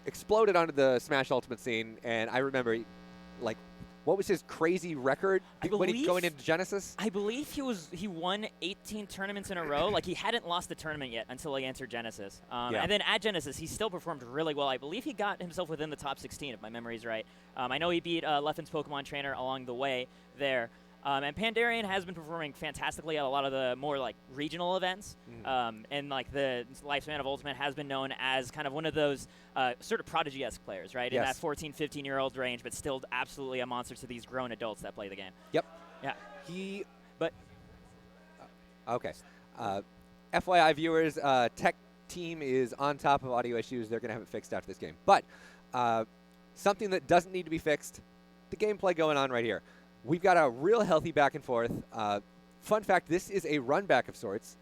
exploded onto the Smash Ultimate scene, and I remember, like, what was his crazy record when he going into Genesis? I believe he won 18 tournaments in a row. Like, he hadn't lost the tournament yet until he entered Genesis. And then at Genesis, he still performed really well. I believe he got himself within the top 16, if my memory's right. I know he beat Leffen's Pokemon trainer along the way there. And Pandarian has been performing fantastically at a lot of the more like regional events, and like the Lifespan of Ultimate has been known as kind of one of those sort of prodigy-esque players, right? Yes. In that 14, 15-year-old range, but still absolutely a monster to these grown adults that play the game. Yep. Yeah. Okay. FYI, viewers, tech team is on top of audio issues. They're going to have it fixed after this game. But something that doesn't need to be fixed, the gameplay going on right here. We've got a real healthy back and forth. Fun fact, this is a run back of sorts.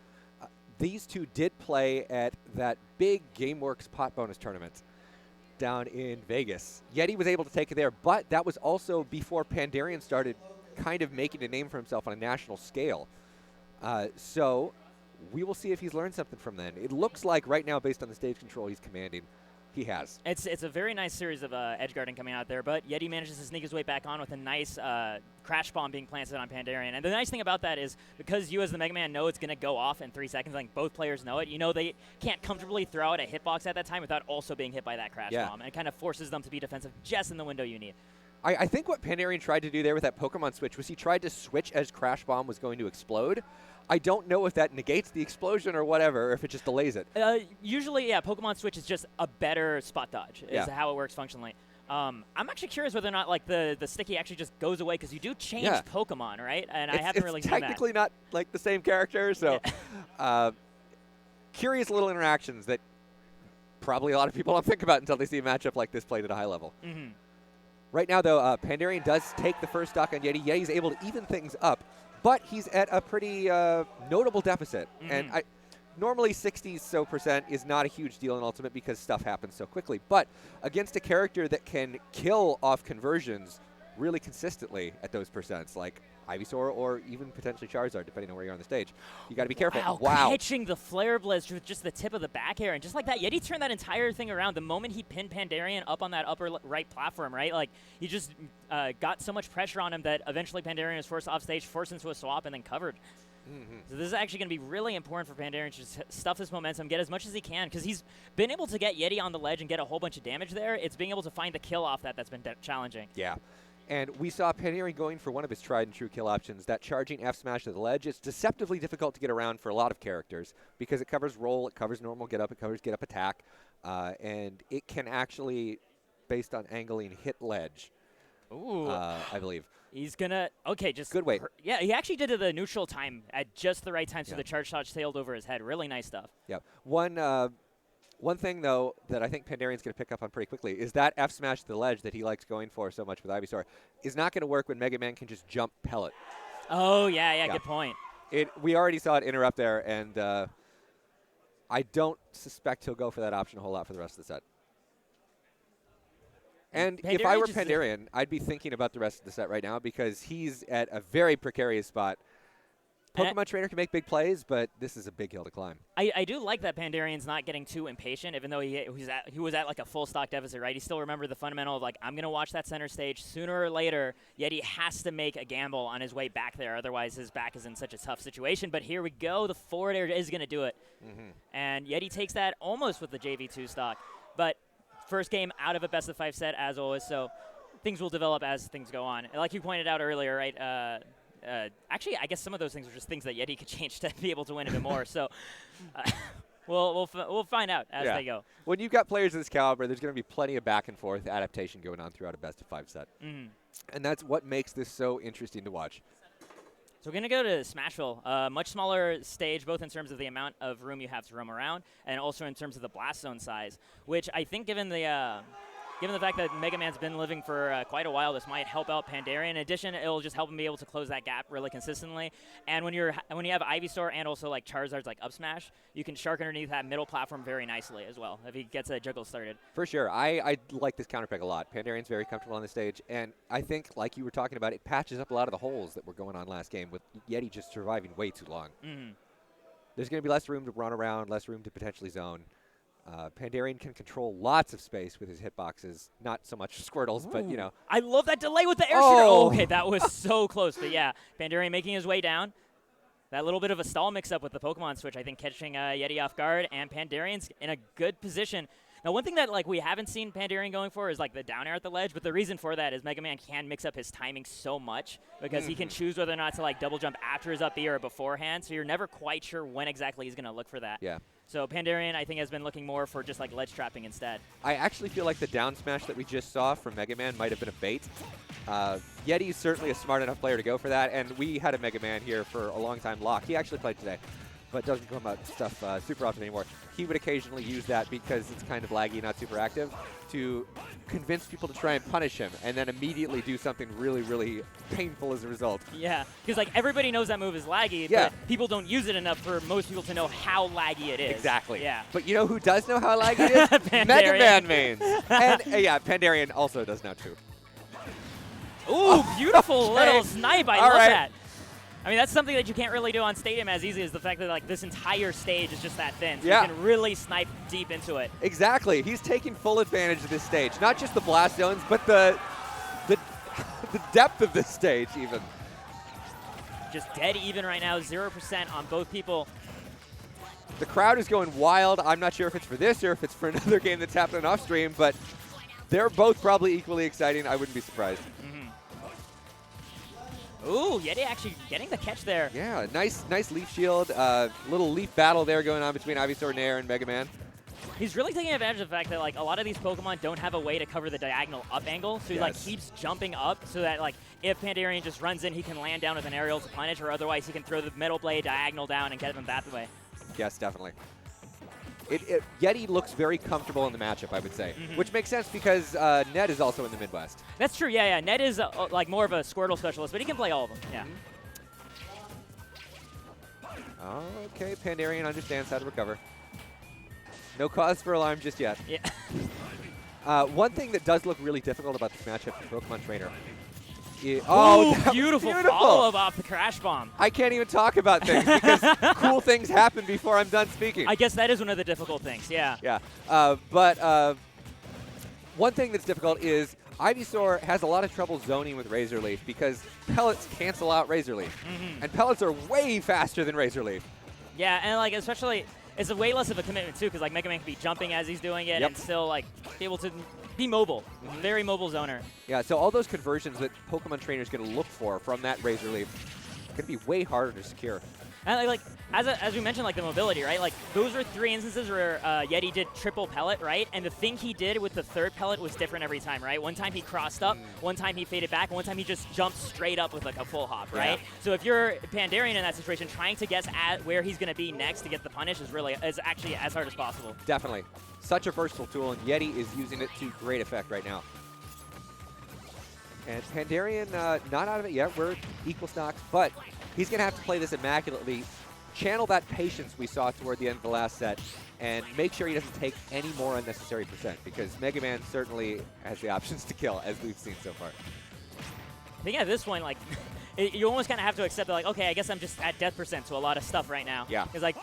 These two did play at that big GameWorks pot bonus tournament down in Vegas. Yeti was able to take it there, but that was also before Pandarian started kind of making a name for himself on a national scale. So we will see if he's learned something from then. It looks like right now, based on the stage control he's commanding, he has. It's a very nice series of edge guarding coming out there, but Yeti manages to sneak his way back on with a nice crash bomb being planted on Pandarian. And the nice thing about that is because you as the Mega Man know it's going to go off in 3 seconds, like both players know it, you know they can't comfortably throw out a hitbox at that time without also being hit by that crash bomb. And it kind of forces them to be defensive just in the window you need. I think what Pandarian tried to do there with that Pokemon switch was he tried to switch as Crash Bomb was going to explode. I don't know if that negates the explosion or whatever, or if it just delays it. Usually, yeah, Pokemon Switch is just a better spot dodge, is how it works functionally. I'm actually curious whether or not like the sticky actually just goes away, because you do change Pokemon, right? And I haven't really seen that. It's technically not like the same character, so curious little interactions that probably a lot of people don't think about until they see a matchup like this played at a high level. Mm-hmm. Right now, though, Pandarian does take the first stock on Yeti. Yeti's able to even things up, but he's at a pretty notable deficit. And normally 60% is not a huge deal in Ultimate because stuff happens so quickly. But against a character that can kill off conversions really consistently at those percents, like Ivysaur or even potentially Charizard, depending on where you're on the stage, you got to be careful. Wow, catching the Flare Blitz with just the tip of the back air. And just like that, Yeti turned that entire thing around. The moment he pinned Pandarian up on that upper right platform, right? Like, he just got so much pressure on him that eventually Pandarian was forced off stage, forced into a swap, and then covered. So this is actually going to be really important for Pandarian to just stuff this momentum, get as much as he can, because he's been able to get Yeti on the ledge and get a whole bunch of damage there. It's being able to find the kill off that's been challenging. Yeah. And we saw Pandarian going for one of his tried-and-true kill options, that charging F-smash to the ledge. It's deceptively difficult to get around for a lot of characters because it covers roll, it covers normal get-up, it covers get-up attack, and it can actually, based on angling, hit ledge, I believe. He's going to, just good weight. Yeah, he actually did it at the neutral time at just the right time, so the charge shot sailed over his head. Really nice stuff. Yeah. One thing, though, that I think Pandarian's going to pick up on pretty quickly is that F-smash to the ledge that he likes going for so much with Ivysaur is not going to work when Megaman can just jump pellet. Oh, yeah, good point. We already saw it interrupt there, and I don't suspect he'll go for that option a whole lot for the rest of the set. And if I were Pandarian, I'd be thinking about the rest of the set right now because he's at a very precarious spot. Pokemon Trainer can make big plays, but this is a big hill to climb. I do like that Pandarian's not getting too impatient, even though he was at like a full stock deficit, right? He still remembered the fundamental of like, I'm going to watch that center stage sooner or later, yet he has to make a gamble on his way back there. Otherwise, his back is in such a tough situation. But here we go. The forward air is going to do it. And Yeti takes that almost with the JV2 stock. But first game out of a best-of-5 set, as always, so things will develop as things go on. And like you pointed out earlier, right, actually, I guess some of those things are just things that Yeti could change to be able to win even more. So we'll find out as they go. When you've got players of this caliber, there's going to be plenty of back and forth adaptation going on throughout a best-of-5 set. And that's what makes this so interesting to watch. So we're going to go to Smashville, much smaller stage, both in terms of the amount of room you have to roam around and also in terms of the blast zone size, which I think given the fact that Mega Man's been living for quite a while, this might help out Pandarian. In addition, it'll just help him be able to close that gap really consistently. And when you have Ivysaur and also like Charizard's like up smash, you can shark underneath that middle platform very nicely as well if he gets a juggle started. For sure. I like this counter pick a lot. Pandarian's very comfortable on the stage, and I think, like you were talking about, it patches up a lot of the holes that were going on last game with Yeti just surviving way too long. There's going to be less room to run around, less room to potentially zone. Pandarian can control lots of space with his hitboxes. Not so much Squirtles, but, you know. I love that delay with the air Oh. shooter. Oh, okay, that was so close. But, yeah, Pandarian making his way down. That little bit of a stall mix-up with the Pokemon switch, I think, catching Yeti off guard, and Pandarian's in a good position. Now, one thing that we haven't seen Pandarian going for is the down air at the ledge, but the reason for that is Megaman can mix up his timing so much because he can choose whether or not to double jump after his up B or beforehand, so you're never quite sure when exactly he's going to look for that. Yeah. So Pandarian, I think, has been looking more for just ledge trapping instead. I actually feel like the down smash that we just saw from Megaman might have been a bait. Yeti's certainly a smart enough player to go for that, and we had a Megaman here for a long time. Locke, he actually played today, but doesn't come out stuff super often anymore. He would occasionally use that because it's kind of laggy, not super active, to convince people to try and punish him, and then immediately do something really, really painful as a result. Yeah, because everybody knows that move is laggy, but people don't use it enough for most people to know how laggy it is. Exactly. Yeah. But you know who does know how laggy it is? Megaman mains. And yeah, Pandarian also does now too. Ooh, beautiful Okay. little snipe. I All love right. that. I mean, that's something that you can't really do on Stadium as easy as the fact that this entire stage is just that thin. So Yeah. you can really snipe deep into it. Exactly. He's taking full advantage of this stage. Not just the blast zones, but the the depth of this stage even. Just dead even right now, 0% on both people. The crowd is going wild. I'm not sure if it's for this or if it's for another game that's happening off stream, but they're both probably equally exciting. I wouldn't be surprised. Ooh, Yeti actually getting the catch there. Yeah, nice leaf shield. Little leaf battle there going on between Ivysaur, Nair, and Megaman. He's really taking advantage of the fact that a lot of these Pokemon don't have a way to cover the diagonal up angle, so he keeps jumping up so that if Pandarian just runs in, he can land down with an aerial to punish, or otherwise he can throw the Metal Blade diagonal down and get him that way. Yes, definitely. Yeti looks very comfortable in the matchup, I would say, which makes sense because Ned is also in the Midwest. That's true. Yeah. Ned is more of a Squirtle specialist, but he can play all of them. Yeah. Okay, Pandarian understands how to recover. No cause for alarm just yet. Yeah. One thing that does look really difficult about this matchup for Pokemon Trainer. Oh, that was beautiful follow-up off the Crash Bomb. I can't even talk about things because cool things happen before I'm done speaking. I guess that is one of the difficult things, yeah. Yeah, but one thing that's difficult is Ivysaur has a lot of trouble zoning with Razor Leaf because pellets cancel out Razor Leaf. And pellets are way faster than Razor Leaf. Yeah, and especially, it's a way less of a commitment too, because Megaman can be jumping as he's doing it and still be able to be mobile. Very mobile zoner. Yeah, so all those conversions that Pokemon Trainer is going to look for from that Razor Leaf going to be way harder to secure. And as we mentioned, the mobility, right? Those were 3 instances where Yeti did triple pellet, right? And the thing he did with the third pellet was different every time, right? One time he crossed up, one time he faded back, and one time he just jumped straight up with a full hop, right? Yeah. So if you're Pandarian in that situation, trying to guess at where he's going to be next to get the punish is actually as hard as possible. Definitely. Such a versatile tool, and Yeti is using it to great effect right now. And Pandarian, not out of it yet. We're equal stocks, but he's going to have to play this immaculately, channel that patience we saw toward the end of the last set, and make sure he doesn't take any more unnecessary percent, because Mega Man certainly has the options to kill, as we've seen so far. I think at this point, you almost kind of have to accept that, okay, I guess I'm just at death percent to a lot of stuff right now. Yeah. Because,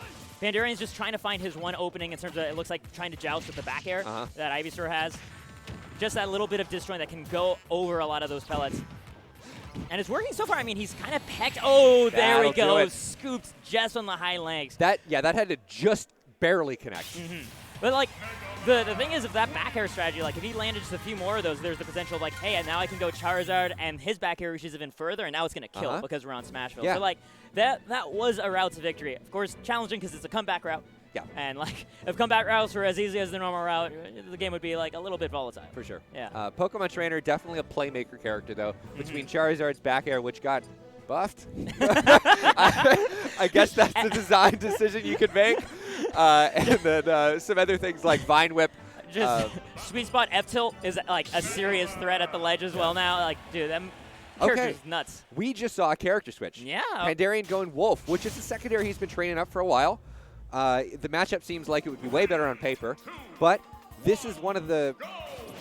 Pandarian's just trying to find his one opening in terms of, it looks like trying to joust with the back air that Ivysaur has. Just that little bit of disjoint that can go over a lot of those pellets. And it's working so far. I mean, he's kind of pecked. Oh, there we go. Scooped just on the high legs. That had to just barely connect. But, the thing is, if that back air strategy, if he landed just a few more of those, there's the potential of, hey, now I can go Charizard, and his back air reaches even further, and now it's going to kill because we're on Smashville. Yeah. So, that was a route to victory. Of course, challenging because it's a comeback route. Yeah. And, if comeback routes were as easy as the normal route, the game would be, a little bit volatile. For sure. Yeah. Pokemon Trainer, definitely a playmaker character, though. Between Charizard's back air, which got buffed. I guess that's the design decision you could make. And then some other things like Vine Whip. Just Sweet Spot F-Tilt is, a serious threat at the ledge as well now. Dude, them characters nuts. We just saw a character switch. Yeah. Pandarian going Wolf, which is a secondary he's been training up for a while. The matchup seems like it would be way better on paper, but this is one of the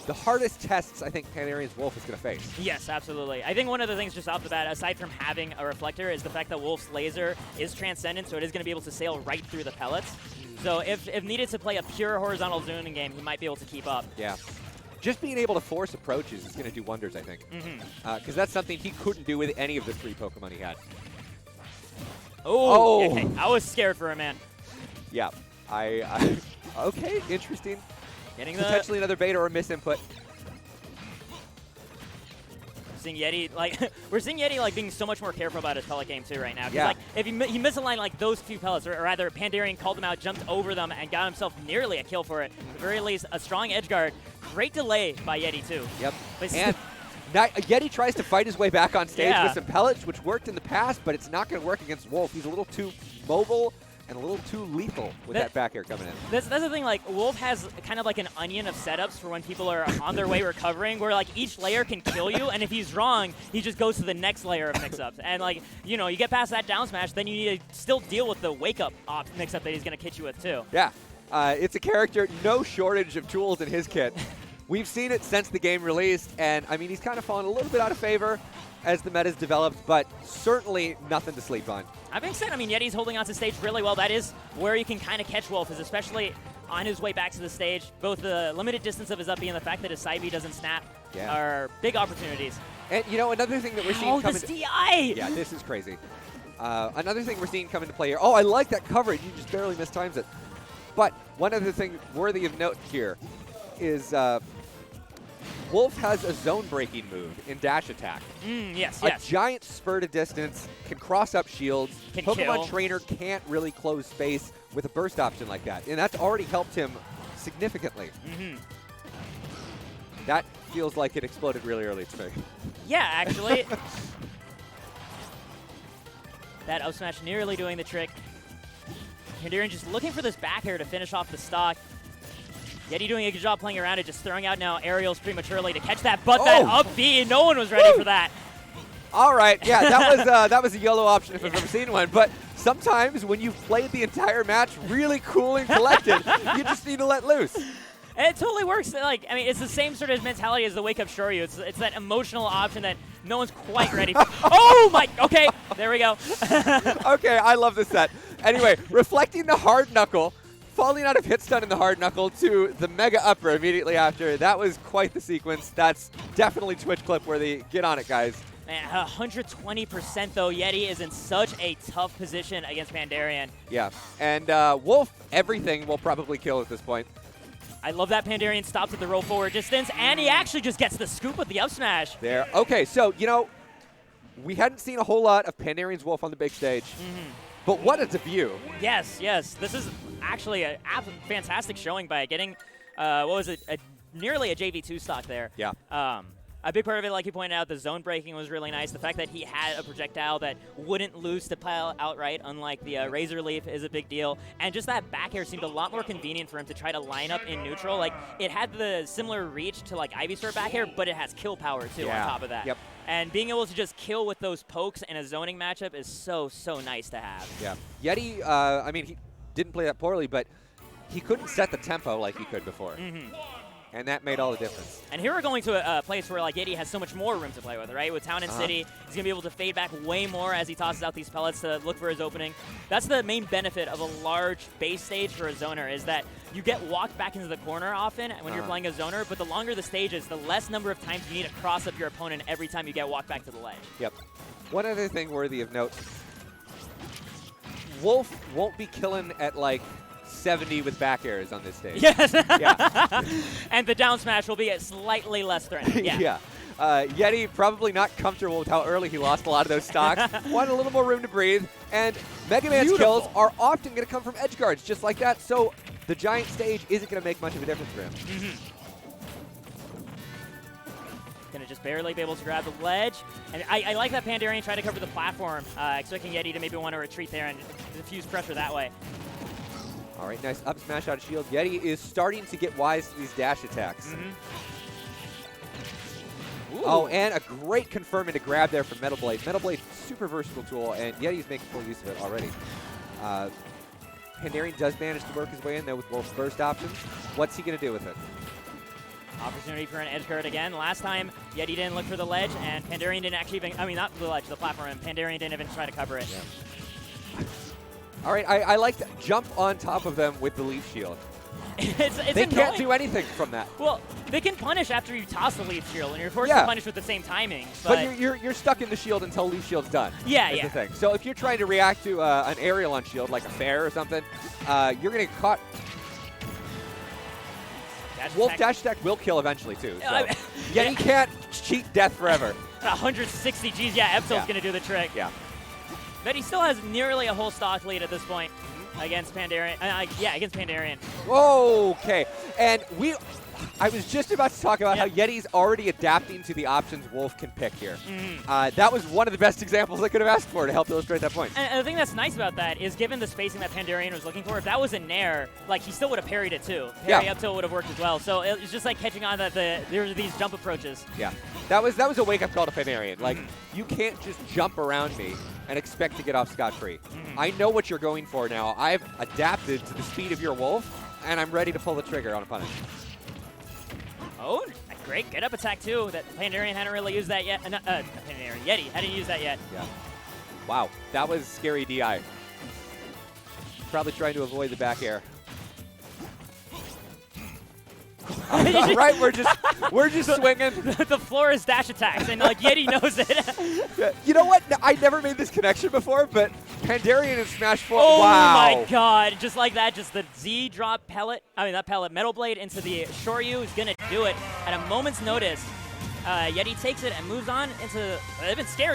hardest tests I think Pandarian's Wolf is going to face. Yes, absolutely. I think one of the things just off the bat, aside from having a reflector, is the fact that Wolf's laser is transcendent, so it is going to be able to sail right through the pellets. So if needed to play a pure horizontal zoning game, he might be able to keep up. Yeah. Just being able to force approaches is going to do wonders, I think. Because that's something he couldn't do with any of the 3 Pokemon he had. Oh! Okay. I was scared for him, man. Yeah. Okay, interesting. Getting Potentially another bait or a misinput. Seeing Yeti, like, we're seeing Yeti, like, being so much more careful about his pellet game, too, right now. Yeah. Like, if he misaligned, like, those few pellets, or rather, Pandarian called them out, jumped over them, and got himself nearly a kill for it. At the very least, a strong edge guard. Great delay by Yeti, too. Yep. But And Yeti tries to fight his way back on stage Yeah. with some pellets, which worked in the past, but it's not going to work against Wolf. He's a little too mobile and a little too lethal with that back air coming in. That's the thing, like, Wolf has kind of like an onion of setups for when people are on their way recovering, where, like, each layer can kill you, and if he's wrong, he just goes to the next layer of mix-ups. And, like, you know, you get past that down smash, then you need to still deal with the wake-up mix-up that he's going to hit you with, too. Yeah. It's a character, no shortage of tools in his kit. We've seen it since the game released, and, I mean, he's kind of fallen a little bit out of favor as the meta's developed, but certainly nothing to sleep on. That being said, I mean, Yeti's holding on to stage really well. That is where you can kind of catch Wolf, is especially on his way back to the stage. Both the limited distance of his up B and the fact that his side B doesn't snap are big opportunities. And, you know, another thing that we're seeing come this DI! Yeah, this is crazy. Another thing we're seeing come into play here. Oh, I like that coverage. You just barely mistimes it. But one other thing worthy of note here is Wolf has a zone-breaking move in dash attack. Yes. A giant spur to distance, can cross up shields. Can Pokemon kill. Trainer can't really close space with a burst option like that, and that's already helped him significantly. That feels like it exploded really early to me. Yeah, actually. That up smash nearly doing the trick. Pandarian just looking for this back air to finish off the stock. Yeti doing a good job playing around it, just throwing out now aerials prematurely to catch that, but that up B, no one was ready for that. All right, yeah, that was a YOLO option if I've ever seen one. But sometimes when you've played the entire match really cool and collected, you just need to let loose. And it totally works. Like, I mean, it's the same sort of mentality as the Wake Up Shoryu. It's that emotional option that no one's quite ready for. Oh my! Okay, there we go. Okay, I love this set. Anyway, reflecting the hard knuckle. Falling out of hit stun in the hard knuckle to the mega upper immediately after. That was quite the sequence. That's definitely Twitch clip worthy. Get on it, guys. Man, 120% though. Yeti is in such a tough position against Pandarian. Yeah, and Wolf, everything will probably kill at this point. I love that Pandarian stops at the roll forward distance, and he actually just gets the scoop with the up smash. There. Okay, so, you know, we hadn't seen a whole lot of Pandarian's Wolf on the big stage. But what a debut. Yes. This is actually a fantastic showing by getting, what was it, nearly a JV2 stock there. Yeah. A big part of it, like you pointed out, the zone breaking was really nice. The fact that he had a projectile that wouldn't lose to pile outright, unlike the Razor Leaf, is a big deal. And just that back air seemed a lot more convenient for him to try to line up in neutral. Like, it had the similar reach to, like, Ivysaur back air, but it has kill power, too, on top of that. Yep. And being able to just kill with those pokes in a zoning matchup is so nice to have. Yeah. Yeti, I mean, he didn't play that poorly, but he couldn't set the tempo like he could before. And that made all the difference. And here we're going to a place where, like, Yeti has so much more room to play with, right? With Town and City, he's going to be able to fade back way more as he tosses out these pellets to look for his opening. That's the main benefit of a large base stage for a zoner, is that you get walked back into the corner often when you're playing a zoner, but the longer the stage is, the less number of times you need to cross up your opponent every time you get walked back to the ledge. Yep. One other thing worthy of note, Wolf won't be killing at, like, 70 with back airs on this stage. Yes. Yeah. And the down smash will be slightly less threatening. Yeah. Yeti probably not comfortable with how early he lost a lot of those stocks. Wanted a little more room to breathe. And Megaman's kills are often going to come from edge guards just like that. So the giant stage isn't going to make much of a difference for him. Going to just barely be able to grab the ledge. And I like that Pandarian tried to cover the platform, expecting Yeti to maybe want to retreat there and diffuse pressure that way. All right, nice up smash out of shield. Yeti is starting to get wise to these dash attacks. Oh, and a great confirm into grab there from Metal Blade. Metal Blade, super versatile tool, and Yeti's making full use of it already. Pandarian does manage to work his way in, though, with Wolf's burst options. What's he going to do with it? Opportunity for an edge guard again. Last time, Yeti didn't look for the ledge, and Pandarian didn't actually even, I mean, not the ledge, the platform, and Pandarian didn't even try to cover it. Yeah. All right, I like to jump on top of them with the leaf shield. It's They annoying. can't do anything from that. Well, they can punish after you toss the leaf shield, and you're forced to punish with the same timing. But you're stuck in the shield until leaf shield's done. Yeah, is yeah. the thing. So if you're trying to react to an aerial on shield, like a fair or something, you're going to get caught. Wolf dash attack will kill eventually, too. So. Yeti can't cheat death forever. 160 Gs. Yeah, Epsil's going to do the trick. Yeah. But he still has nearly a whole stock lead at this point against Pandarian. Against Pandarian. Okay. And I was just about to talk about how Yeti's already adapting to the options Wolf can pick here. That was one of the best examples I could have asked for to help illustrate that point. And the thing that's nice about that is, given the spacing that Pandarian was looking for, if that was a Nair, like, he still would have parried it too. Parry up tilt would have worked as well. So it's just like catching on that there are these jump approaches. Yeah. That was a wake-up call to Pandarian. Like, you can't just jump around me and expect to get off scot-free. I know what you're going for now. I've adapted to the speed of your Wolf, and I'm ready to pull the trigger on a punish. Oh, a great get-up attack, too. That Pandarian hadn't really used that yet. Pandarian, Yeti hadn't used that yet. Yeah. Wow, that was scary DI. Probably trying to avoid the back air. All right, we're just swinging. The floor is dash attacks, and like Yeti knows it. You know what? I never made this connection before, but Pandarian and Smash 4. Oh wow. my God! Just like that, just the Z drop pellet. I mean, not pellet, metal blade into the Shoryu is gonna do it at a moment's notice. Yeti takes it and moves on into even scary.